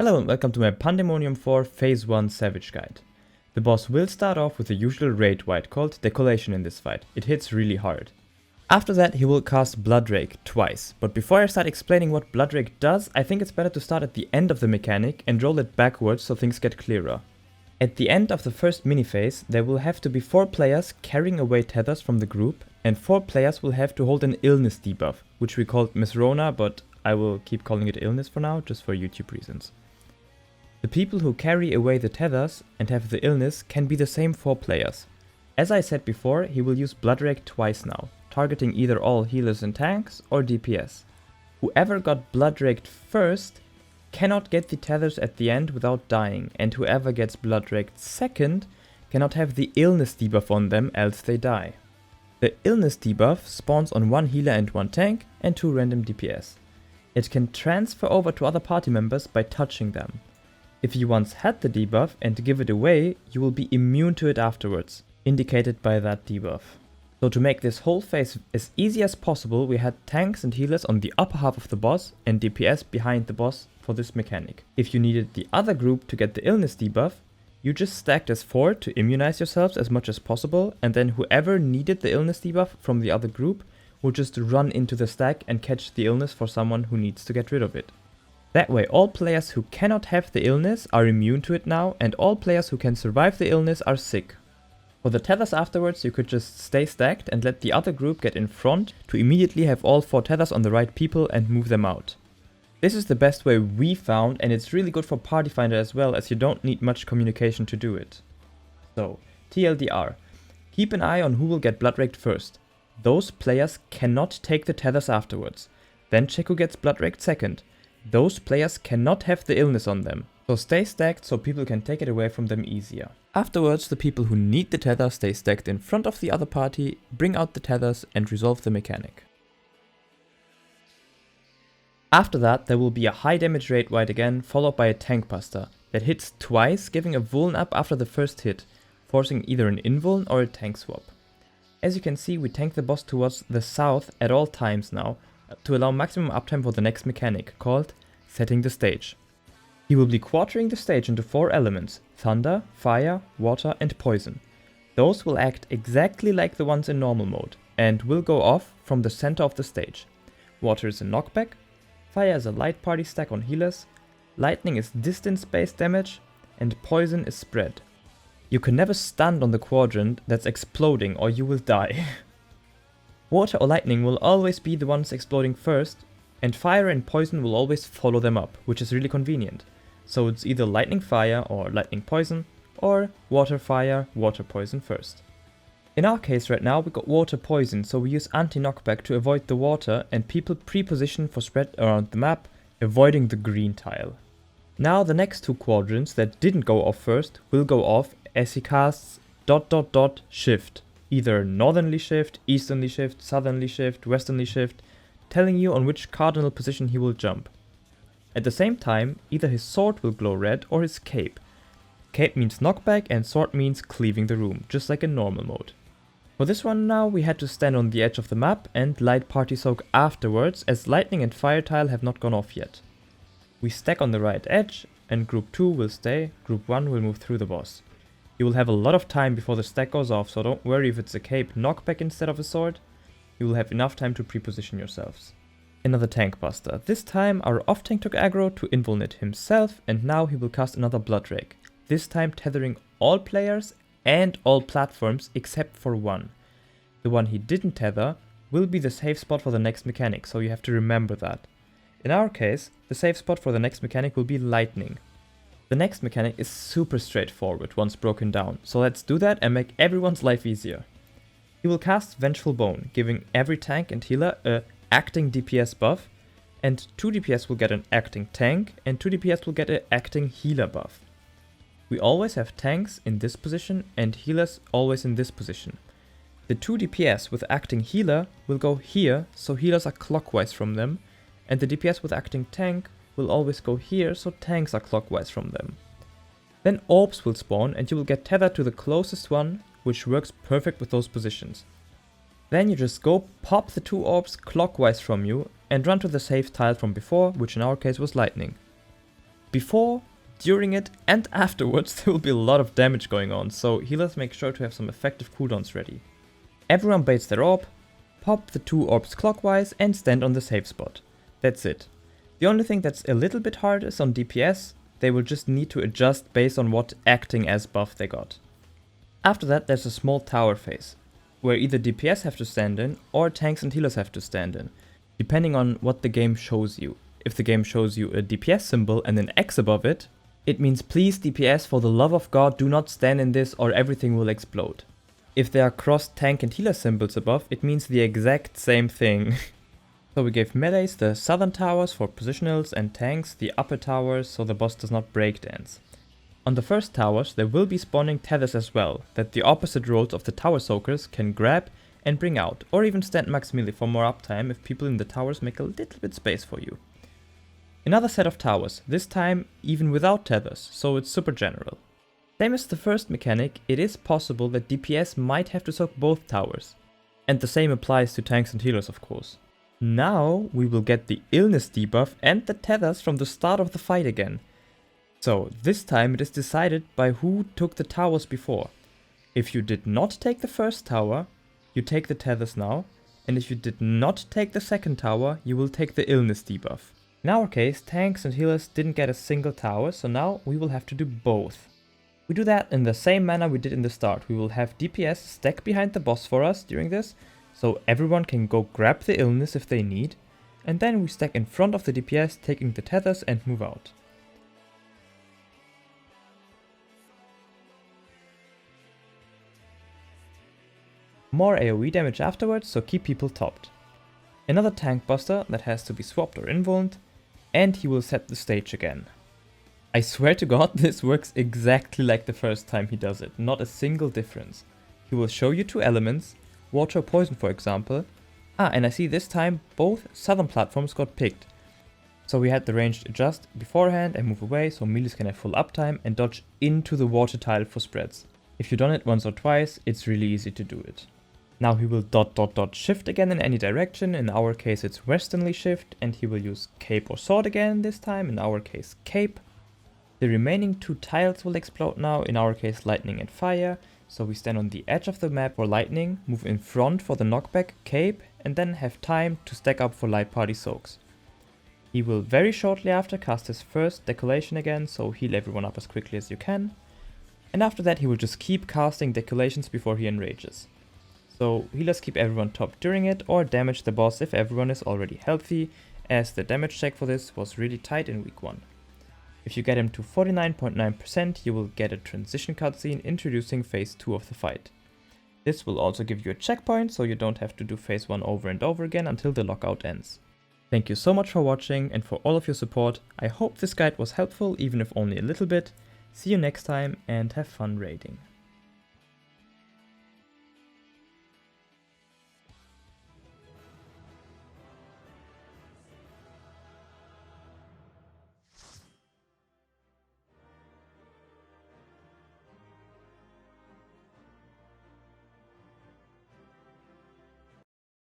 Hello and welcome to my Pandaemonium 4 Phase 1 Savage Guide. The boss will start off with the usual raid wight called Decollation in this fight. It hits really hard. After that he will cast Bloodrake twice, but before I start explaining what Bloodrake does, I think it's better to start at the end of the mechanic and roll it backwards so things get clearer. At the end of the first mini phase, there will have to be 4 players carrying away tethers from the group, and 4 players will have to hold an illness debuff, which we called Miss Rona, but I will keep calling it illness for now, just for YouTube reasons. The people who carry away the tethers and have the illness can be the same 4 players. As I said before, he will use Bloodrake twice now, targeting either all healers and tanks or DPS. Whoever got Bloodraked first cannot get the tethers at the end without dying, and whoever gets Bloodraked second cannot have the illness debuff on them, else they die. The illness debuff spawns on 1 healer and 1 tank and 2 random DPS. It can transfer over to other party members by touching them. If you once had the debuff and give it away, you will be immune to it afterwards, indicated by that debuff. So to make this whole phase as easy as possible, we had tanks and healers on the upper half of the boss and DPS behind the boss for this mechanic. If you needed the other group to get the illness debuff, you just stacked as 4 to immunize yourselves as much as possible, and then whoever needed the illness debuff from the other group would just run into the stack and catch the illness for someone who needs to get rid of it. That way all players who cannot have the illness are immune to it now, and all players who can survive the illness are sick. For the tethers afterwards, you could just stay stacked and let the other group get in front to immediately have all 4 tethers on the right people and move them out. This is the best way we found, and it's really good for Party Finder as well, as you don't need much communication to do it. So, TLDR, keep an eye on who will get Bloodraked first. Those players cannot take the tethers afterwards. Then check who gets Bloodraked second. Those players cannot have the illness on them, so stay stacked so people can take it away from them easier. Afterwards, the people who need the tether stay stacked in front of the other party, bring out the tethers and resolve the mechanic. After that, there will be a high damage raid wight again, followed by a tank buster that hits twice, giving a vuln up after the first hit, forcing either an invuln or a tank swap. As you can see, we tank the boss towards the south at all times now, to allow maximum uptime for the next mechanic, called Setting the Stage. He will be quartering the stage into 4 elements: thunder, fire, water and poison. Those will act exactly like the ones in normal mode, and will go off from the center of the stage. Water is a knockback, fire is a light party stack on healers, lightning is distance-based damage, and poison is spread. You can never stand on the quadrant that's exploding or you will die. Water or lightning will always be the ones exploding first, and fire and poison will always follow them up, which is really convenient. So it's either lightning fire or lightning poison, or water fire, water poison first. In our case right now we got water poison, so we use anti-knockback to avoid the water, and people pre-position for spread around the map, avoiding the green tile. Now the next 2 quadrants that didn't go off first will go off as he casts ... shift. Either northernly shift, easternly shift, southerly shift, westernly shift, telling you on which cardinal position he will jump. At the same time, either his sword will glow red or his cape. Cape means knockback and sword means cleaving the room, just like in normal mode. For this one now, we had to stand on the edge of the map and light party soak afterwards, as lightning and fire tile have not gone off yet. We stack on the right edge, and group 2 will stay, group 1 will move through the boss. You will have a lot of time before the stack goes off, so don't worry if it's a cape knockback instead of a sword. You will have enough time to pre-position yourselves. Another tank buster. This time our off tank took aggro to invuln it himself, and now he will cast another Bloodrake. This time tethering all players and all platforms except for 1. The one he didn't tether will be the safe spot for the next mechanic, so you have to remember that. In our case, the safe spot for the next mechanic will be lightning. The next mechanic is super straightforward once broken down, so let's do that and make everyone's life easier. He will cast Vengeful Bone, giving every tank and healer a acting DPS buff, and 2 DPS will get an acting tank, and 2 DPS will get an acting healer buff. We always have tanks in this position and healers always in this position. The 2 DPS with acting healer will go here, so healers are clockwise from them, and the DPS with acting tank will always go here, so tanks are clockwise from them. Then Orbs will spawn and you will get tethered to the closest one, which works perfect with those positions. Then you just go pop the 2 orbs clockwise from you and run to the safe tile from before, which in our case was lightning. Before, during it, and afterwards there will be a lot of damage going on, so healers make sure to have some effective cooldowns ready. Everyone baits their orb, pop the 2 orbs clockwise and stand on the safe spot. That's it. The only thing that's a little bit hard is on DPS, they will just need to adjust based on what acting as buff they got. After that there's a small tower phase, where either DPS have to stand in or tanks and healers have to stand in, depending on what the game shows you. If the game shows you a DPS symbol and an X above it, it means please DPS, for the love of God, do not stand in this or everything will explode. If there are crossed tank and healer symbols above, it means the exact same thing. So we gave melees the southern towers for positionals and tanks the upper towers so the boss does not breakdance. On the first towers there will be spawning tethers as well, that the opposite roles of the tower soakers can grab and bring out, or even stand max melee for more uptime if people in the towers make a little bit space for you. Another set of towers, this time even without tethers, so it's super general. Same as the first mechanic, it is possible that DPS might have to soak both towers. And the same applies to tanks and healers of course. Now we will get the illness debuff and the tethers from the start of the fight again. So this time it is decided by who took the towers before. If you did not take the first tower, you take the tethers now, and if you did not take the second tower, you will take the illness debuff. In our case, tanks and healers didn't get a single tower, so now we will have to do both. We do that in the same manner we did in the start. We will have DPS stack behind the boss for us during this, so everyone can go grab the illness if they need, and then we stack in front of the DPS taking the tethers and move out. More AoE damage afterwards, so keep people topped. Another tank buster that has to be swapped or invulned, and he will set the stage again. I swear to God, this works exactly like the first time he does it, not a single difference. He will show you 2 elements, water or poison for example. And I see this time both southern platforms got picked. So we had the range to adjust beforehand and move away so melees can have full uptime and dodge into the water tile for spreads. If you've done it once or twice, it's really easy to do it. Now he will ... shift again in any direction, in our case it's westernly shift, and he will use cape or sword again this time, in our case cape. The remaining 2 tiles will explode now, in our case lightning and fire, so we stand on the edge of the map for lightning, move in front for the knockback, cape, and then have time to stack up for light party soaks. He will very shortly after cast his first decollation again, so heal everyone up as quickly as you can. And after that he will just keep casting decolations before he enrages. So healers keep everyone top during it, or damage the boss if everyone is already healthy, as the damage check for this was really tight in week 1. If you get him to 49.9%, you will get a transition cutscene introducing phase 2 of the fight. This will also give you a checkpoint, so you don't have to do phase 1 over and over again until the lockout ends. Thank you so much for watching and for all of your support. I hope this guide was helpful, even if only a little bit. See you next time and have fun raiding.